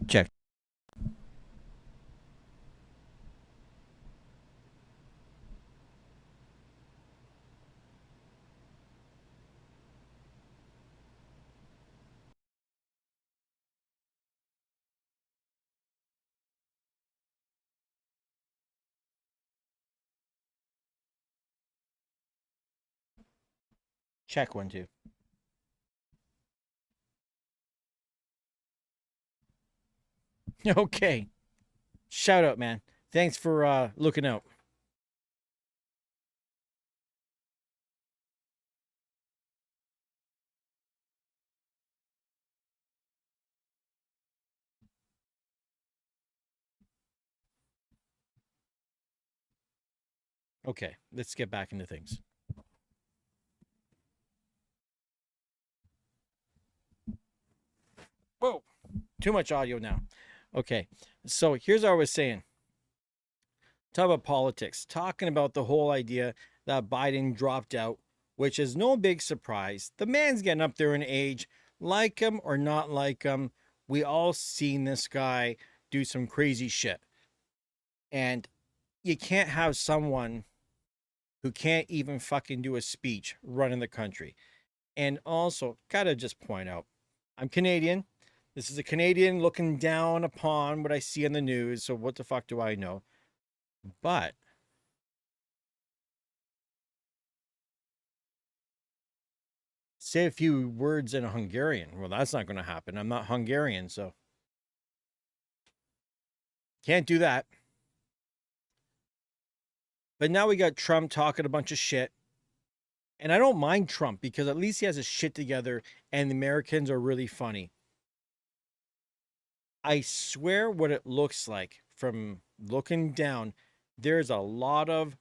Check. Check 1 2. Okay. Shout out, man. Thanks for looking out. Okay, let's get back into things. Whoa, too much audio now. Okay, so here's what I was saying. Talk about politics, talking about the whole idea that Biden dropped out, which is no big surprise. The man's getting up there in age, like him or not like him. We all seen this guy do some crazy shit. And you can't have someone who can't even fucking do a speech running the country. And also, gotta just point out, I'm Canadian. This is a Canadian looking down upon what I see in the news. So what the fuck do I know? But say a few words in Hungarian. Well, that's not going to happen. I'm not Hungarian, so can't do that. But now we got Trump talking a bunch of shit. And I don't mind Trump because at least he has his shit together and the Americans are really funny. I swear what it looks like from looking down, there's a lot of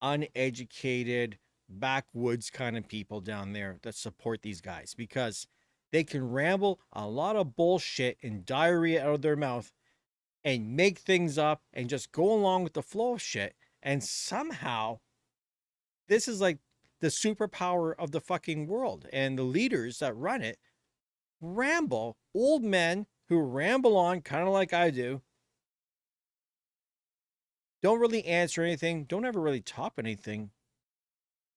uneducated backwoods kind of people down there that support these guys because they can ramble a lot of bullshit and diarrhea out of their mouth and make things up and just go along with the flow of shit. And somehow this is like the superpower of the fucking world. And the leaders that run it ramble, old men who ramble on kind of like I do, don't really answer anything, don't ever really top anything.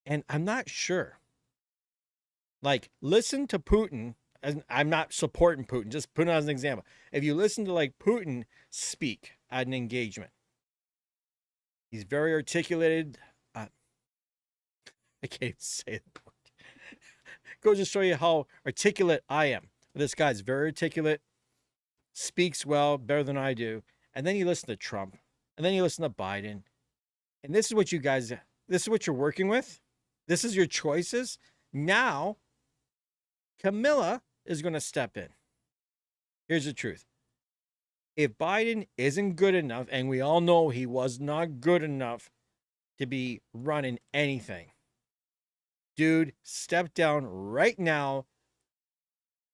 And I'm not sure. Like, listen to Putin. And I'm not supporting Putin, just put it as an example. If you listen to like Putin speak at an engagement, he's very articulated. I can't even say the word. Goes to show you how articulate I am. This guy's very articulate, speaks well, better than I do. And then you listen to Trump, and then you listen to Biden. And this is what you guys, this is what you're working with. This is your choices. Now, Camilla is going to step in. Here's the truth. If Biden isn't good enough, and we all know he was not good enough to be running anything, dude, step down right now,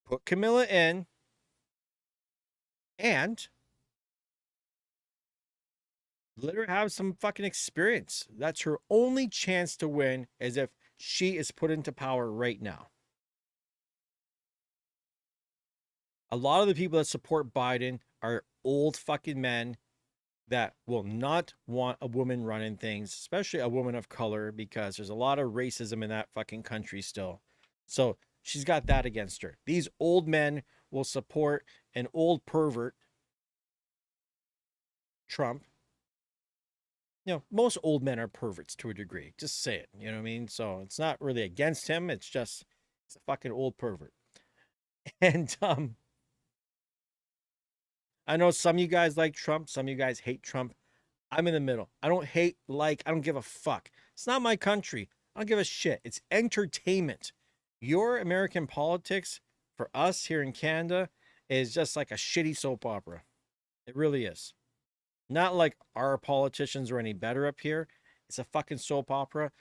put Camilla in, and let her have some fucking experience. That's her only chance to win, as if she is put into power right now. A lot of the people that support Biden are old fucking men that will not want a woman running things, especially a woman of color, because there's a lot of racism in that fucking country still. So she's got that against her. These old men will support an old pervert, Trump. You know, most old men are perverts to a degree. Just say it. You know what I mean? So it's not really against him. It's just, it's a fucking old pervert. And I know some of you guys like Trump, some of you guys hate Trump. I'm in the middle. I don't hate, like, I don't give a fuck. It's not my country. I don't give a shit. It's entertainment. Your American politics for us here in Canada is just like a shitty soap opera. It really is. Not like our politicians are any better up here. It's a fucking soap opera.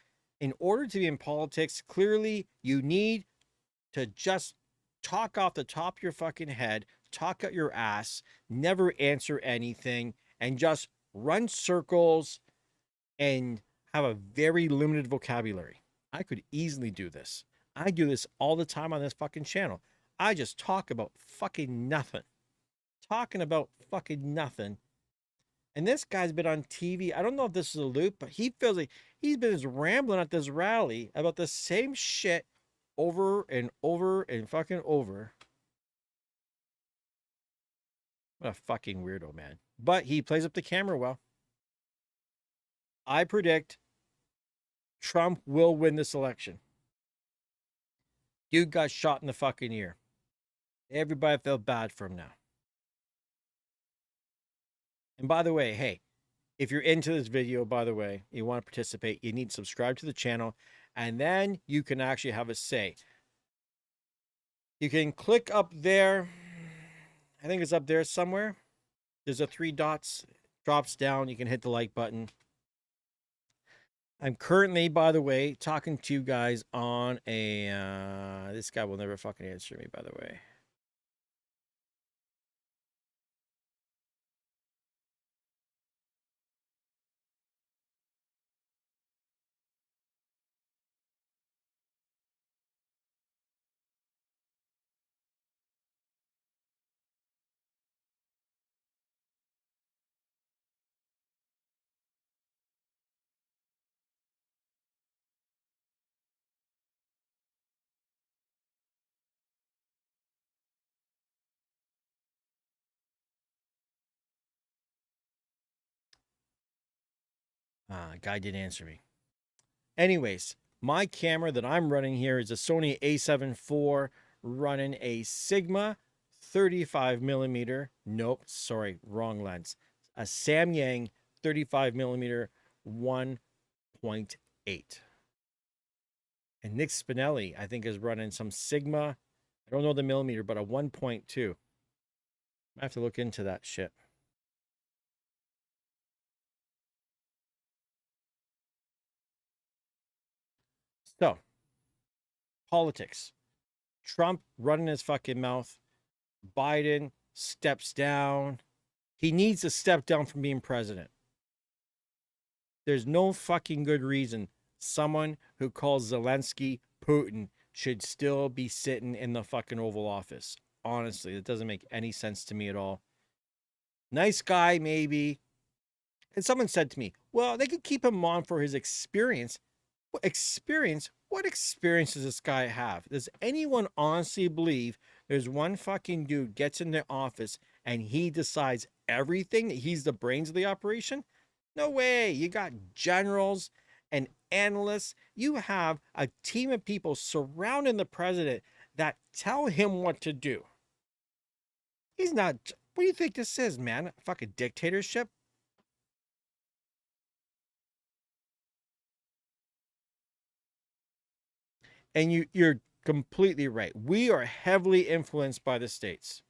In order to be in politics, clearly you need to just talk off the top of your fucking head, talk out your ass, never answer anything, and just run circles and have a very limited vocabulary. I could easily do this. I do this all the time on this fucking channel. I just talk about fucking nothing. talking about fucking nothing. And this guy's been on TV. I don't know if this is a loop, but he feels like he's been just rambling at this rally about the same shit over and over and fucking over. What a fucking weirdo, man. But he plays up the camera well. I predict Trump will win this election. Dude got shot in the fucking ear. Everybody felt bad for him now. And by the way, hey, if you're into this video, by the way, you want to participate, you need to subscribe to the channel, and then you can actually have a say. You can click up there. I think it's up there somewhere. There's a 3 dots, drops down. You can hit the like button. I'm currently, by the way, talking to you guys on a, this guy will never fucking answer me, by the way. Guy didn't answer me. Anyways, my camera that I'm running here is a Sony a7 IV running a Sigma 35 millimeter. Nope, sorry, wrong lens. A Samyang 35 millimeter 1.8. And Nick Spinelli, I think, is running some Sigma. I don't know the millimeter, but a 1.2. I have to look into that shit. So, politics. Trump running his fucking mouth. Biden steps down. He needs to step down from being president. There's no fucking good reason someone who calls Zelensky Putin should still be sitting in the fucking Oval Office. Honestly, it doesn't make any sense to me at all. Nice guy, maybe. And someone said to me, well, they could keep him on for his experience. What experience? What experience does this guy have? Does anyone honestly believe there's one fucking dude gets in the office and he decides everything, that he's the brains of the operation? No way. You got generals and analysts. You have a team of people surrounding the president that tell him what to do. He's not. What do you think this is, man? Fucking dictatorship? And you're completely right. We are heavily influenced by the states.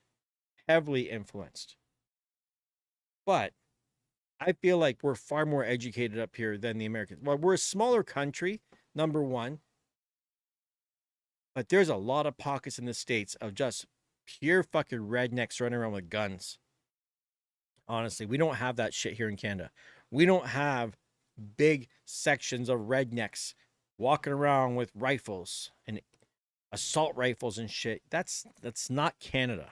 Heavily influenced. But I feel like we're far more educated up here than the Americans. Well, we're a smaller country, number one. But there's a lot of pockets in the states of just pure fucking rednecks running around with guns. Honestly, we don't have that shit here in Canada. We don't have big sections of rednecks walking around with rifles and assault rifles and shit. That's not Canada.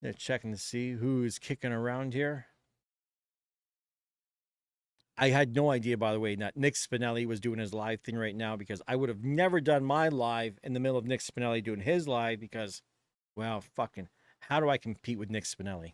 They're checking to see who is kicking around here. I had no idea, by the way, that Nick Spinelli was doing his live thing right now, because I would have never done my live in the middle of Nick Spinelli doing his live, because, well, fucking, how do I compete with Nick Spinelli?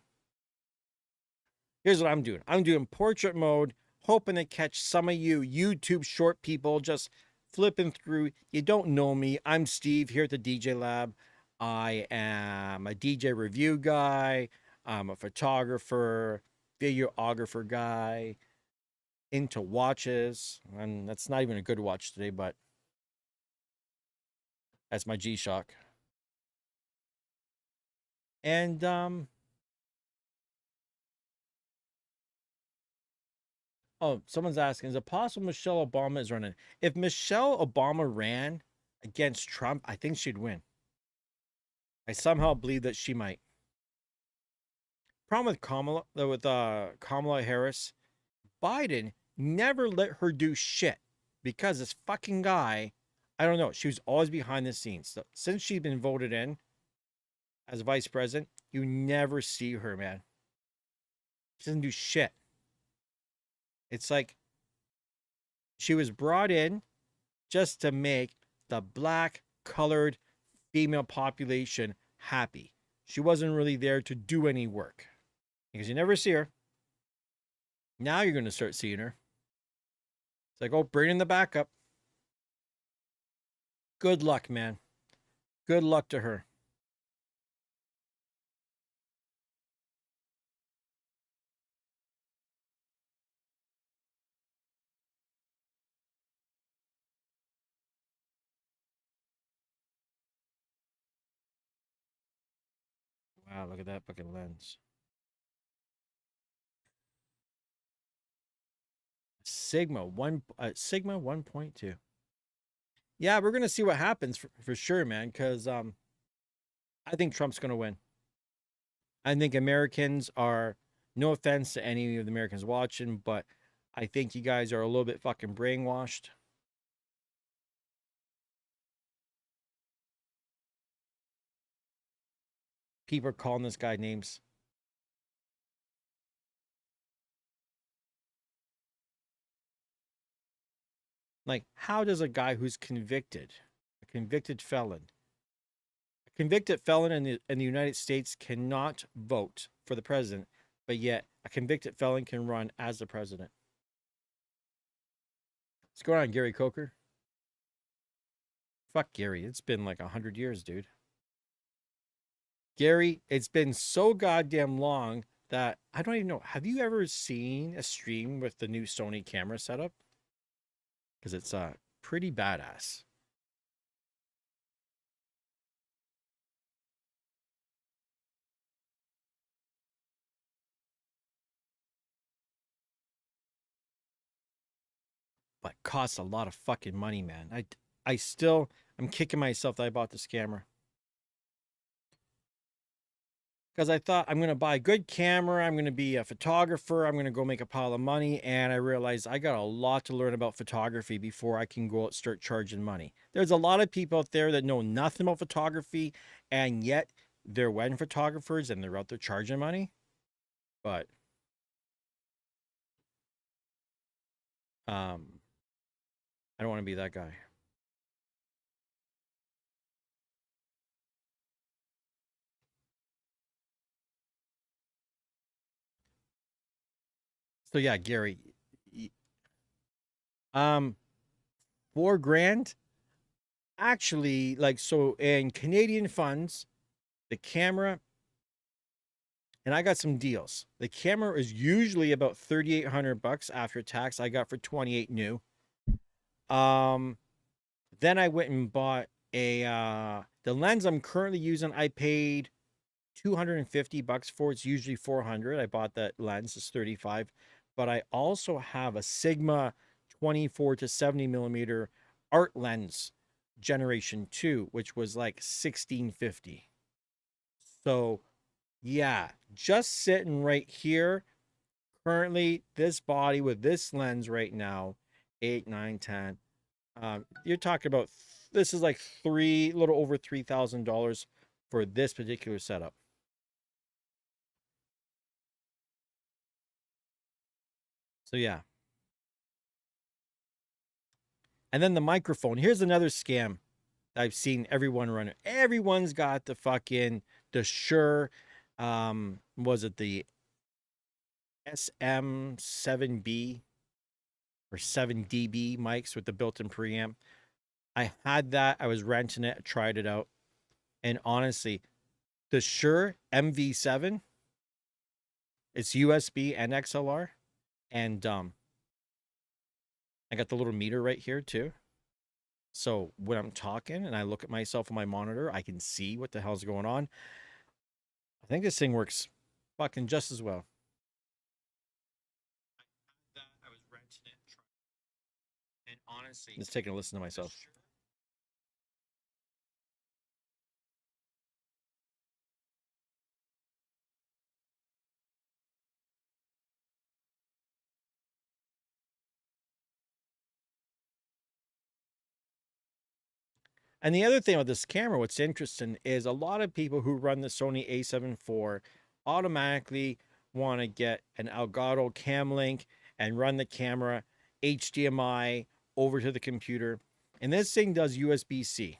Here's what I'm doing. I'm doing portrait mode, hoping to catch some of you YouTube short people just flipping through. You don't know me. I'm Steve here at the TheDjLab. I am a DJ review guy. I'm a photographer, videographer guy, into watches. And that's not even a good watch today, but that's my G-Shock. And oh, someone's asking, is it possible Michelle Obama is running? If Michelle Obama ran, against Trump, I think she'd win. I somehow believe that she might. Problem with Kamala Harris, Biden never let her do shit because this fucking guy, I don't know, she was always behind the scenes. So since she's been voted in as vice president, you never see her, man. She doesn't do shit. It's like she was brought in just to make the black colored female population happy. She wasn't really there to do any work because you never see her. Now you're going to start seeing her. It's like, oh, bring in the backup. Good luck, man. Good luck to her. Wow, look at that fucking lens. Sigma 1.2. Yeah, we're gonna see what happens for sure, man. Because I think Trump's gonna win. I think Americans are, no offense to any of the Americans watching, but I think you guys are a little bit fucking brainwashed. People are calling this guy names. Like, how does a guy who's convicted, a convicted felon, a convicted felon in the United States cannot vote for the president, but yet a convicted felon can run as the president? What's going on, Gary Coker? Fuck Gary. It's been like 100 years, dude. Gary, it's been so goddamn long that I don't even know. Have you ever seen a stream with the new Sony camera setup? Because it's pretty badass. But costs a lot of fucking money, man. I'm kicking myself that I bought this camera. Because I thought I'm going to buy a good camera. I'm going to be a photographer. I'm going to go make a pile of money. And I realized I got a lot to learn about photography before I can go out and start charging money. There's a lot of people out there that know nothing about photography, and yet they're wedding photographers and they're out there charging money. But I don't want to be that guy. So yeah, Gary, um, 4 grand actually, like, so in Canadian funds, the camera, and I got some deals. The camera is usually about 3,800 bucks after tax. I got for 28 new. Um, then I went and bought the lens I'm currently using. I paid 250 bucks for. It's usually 400. I bought that lens. It's 35. But I also have a Sigma 24 to 70 millimeter art lens generation 2, which was like 1650. So yeah, just sitting right here. Currently, this body with this lens right now, 8, 9, 10. You're talking about, this is like little over $3,000 for this particular setup. So yeah. And then the microphone. Here's another scam I've seen everyone run it. Everyone's got the Shure, was it the SM7B or 7DB mics with the built-in preamp? I had that. I was renting it, tried it out. And honestly, the Shure MV7, it's USB and XLR. And I got the little meter right here too. So when I'm talking and I look at myself on my monitor, I can see what the hell's going on. I think this thing works fucking just as well. I was renting it, and honestly, just taking a listen to myself. And the other thing with this camera, what's interesting is a lot of people who run the Sony a7 IV automatically want to get an Elgato Cam Link and run the camera HDMI over to the computer. And this thing does USB-C.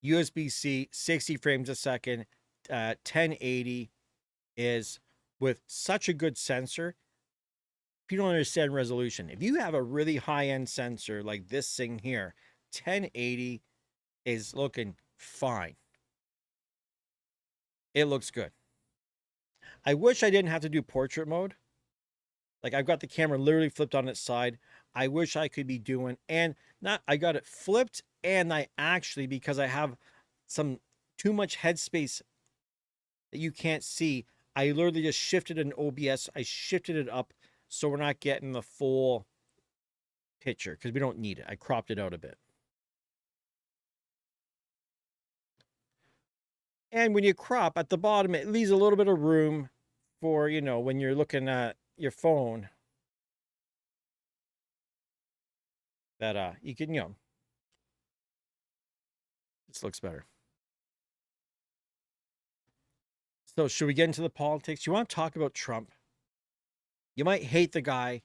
USB-C, 60 frames a second, 1080 is with such a good sensor. If you don't understand resolution, if you have a really high-end sensor like this thing here, 1080 is looking fine. It looks good. I wish I didn't have to do portrait mode. Like I've got the camera literally flipped on its side. I wish I could be doing, and not, I got it flipped, and I actually, because I have some too much headspace that you can't see, I literally just shifted an OBS. I shifted it up so we're not getting the full picture because we don't need it. I cropped it out a bit. And when you crop at the bottom, it leaves a little bit of room for, you know, when you're looking at your phone that you can, you know, this looks better. So should we get into the politics? You want to talk about Trump? You might hate the guy.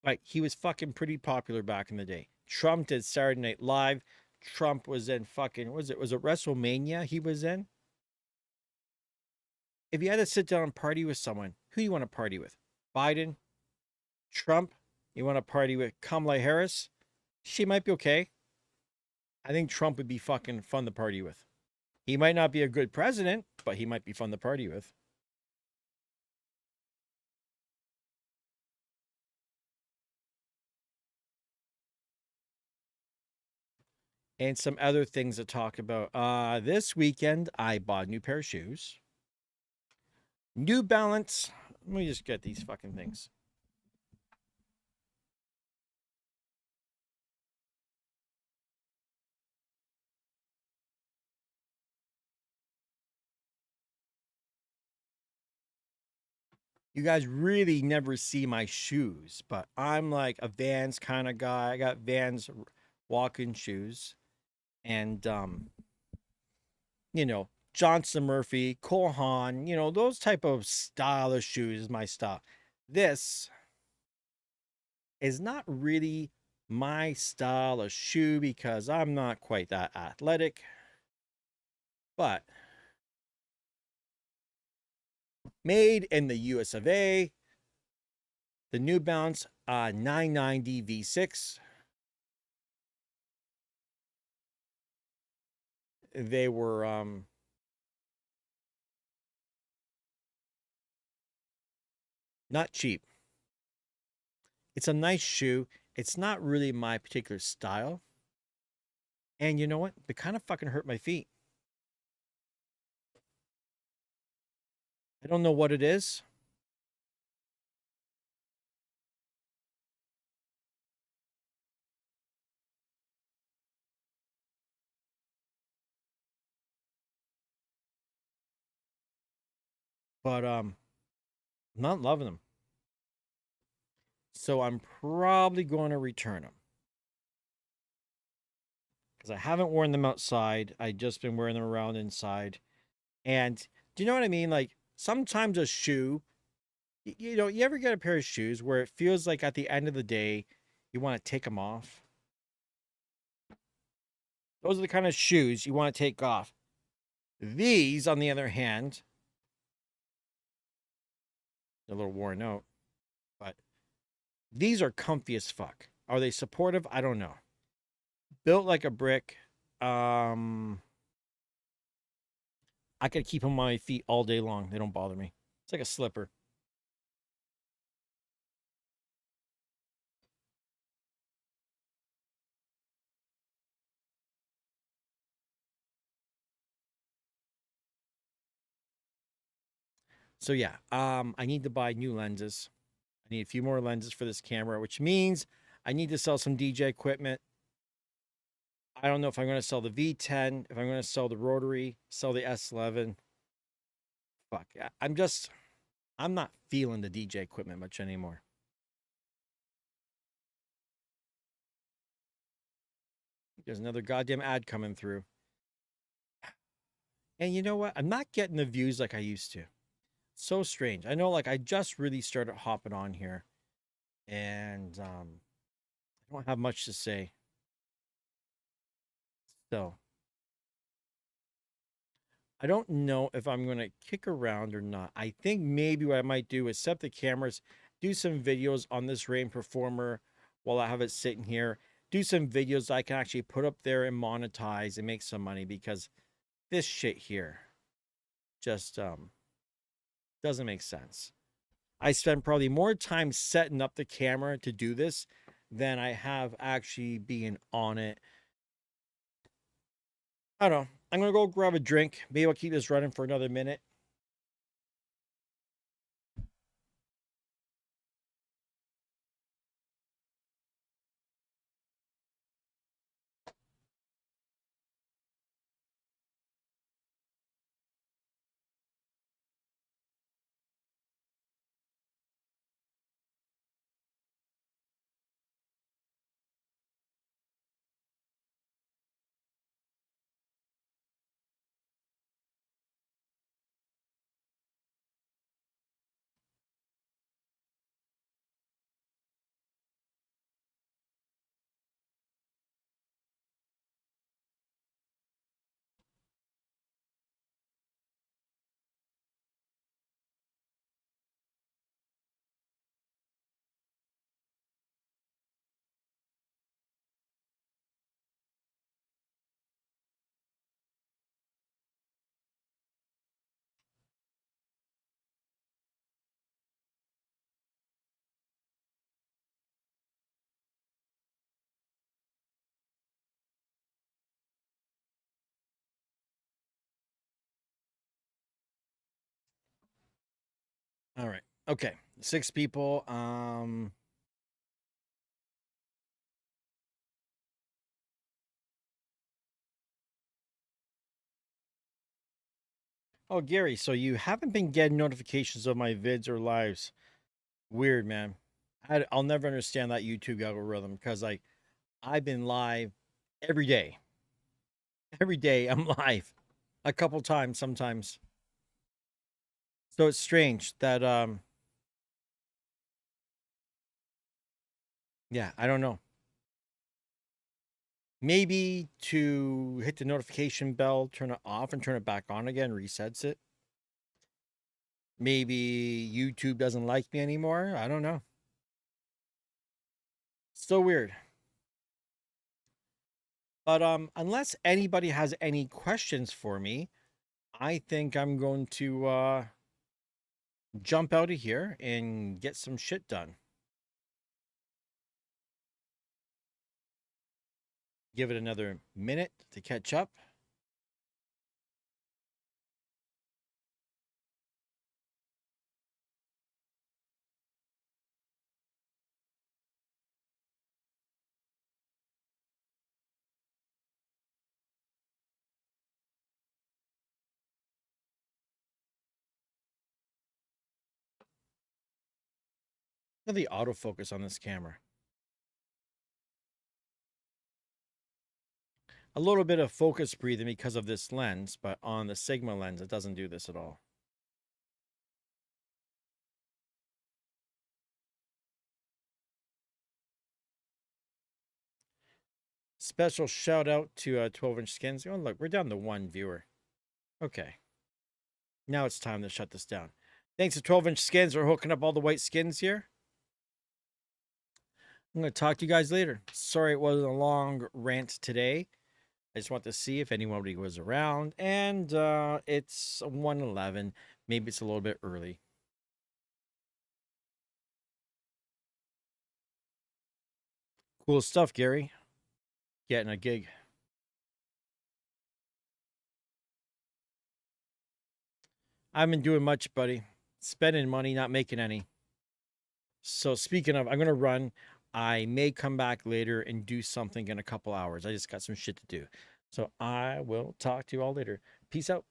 Like, he was fucking pretty popular back in the day. Trump did Saturday Night Live. Trump was in fucking, was it WrestleMania he was in? If you had to sit down and party with someone, who you want to party with? Biden? Trump? You want to party with Kamala Harris? She might be okay. I think Trump would be fucking fun to party with. He might not be a good president, but he might be fun to party with. And some other things to talk about. This weekend, I bought a new pair of shoes. New Balance. Let me just get these fucking things. You guys really never see my shoes, but I'm like a Vans kind of guy. I got Vans walking shoes. And you know, Johnson Murphy, Cole Haan, you know, those type of stylish shoes is my style. This is not really my style of shoe because I'm not quite that athletic. But made in the US of A, the New Balance 990 V6. They were not cheap. It's a nice shoe. It's not really my particular style. And you know what? They kind of fucking hurt my feet. I don't know what it is. But I'm not loving them. So I'm probably going to return them. Because I haven't worn them outside. I just been wearing them around inside. And do you know what I mean? Like sometimes a shoe, you know, you ever get a pair of shoes where it feels like at the end of the day, you want to take them off? Those are the kind of shoes you want to take off. These, on the other hand, a little worn out, but these are comfy as fuck. Are they supportive? I don't know. Built like a brick. I could keep them on my feet all day long. They don't bother me. It's like a slipper. So yeah, I need to buy new lenses. I need a few more lenses for this camera, which means I need to sell some DJ equipment. I don't know if I'm going to sell the V10, if I'm going to sell the rotary, sell the S11. Fuck. I'm not feeling the DJ equipment much anymore. There's another goddamn ad coming through. And you know what? I'm not getting the views like I used to. So strange. I know, like, I just really started hopping on here, and I don't have much to say. So I don't know if I'm going to kick around or not. I think maybe what I might do is set the cameras, do some videos on this Rain Performer while I have it sitting here. Do some videos I can actually put up there and monetize and make some money, because this shit here just doesn't make sense. I spend probably more time setting up the camera to do this than I have actually being on it. I don't know. I'm going to go grab a drink. Maybe I'll keep this running for another minute. All right. Okay. 6 people. Oh, Gary, so you haven't been getting notifications of my vids or lives. Weird, man. I'll never understand that YouTube algorithm, because like I've been live every day. Every day I'm live. A couple times sometimes. So it's strange that yeah, I don't know. Maybe to hit the notification bell, turn it off and turn it back on again, resets it. Maybe YouTube doesn't like me anymore. I don't know. So weird. But unless anybody has any questions for me, I think I'm going to jump out of here and get some shit done. Give it another minute to catch up. Look at the autofocus on this camera. A little bit of focus breathing because of this lens, but on the Sigma lens, it doesn't do this at all. Special shout out to 12-inch skins. Oh, look, we're down to 1 viewer. Okay. Now it's time to shut this down. Thanks to 12-inch skins for hooking up all the white skins here. I'm going to talk to you guys later. Sorry it wasn't a long rant today. I just want to see if anybody was around. And it's 1:11. Maybe it's a little bit early. Cool stuff, Gary. Getting a gig. I haven't been doing much, buddy. Spending money, not making any. So speaking of, I'm going to run. I may come back later and do something in a couple hours. I just got some shit to do. So I will talk to you all later. Peace out.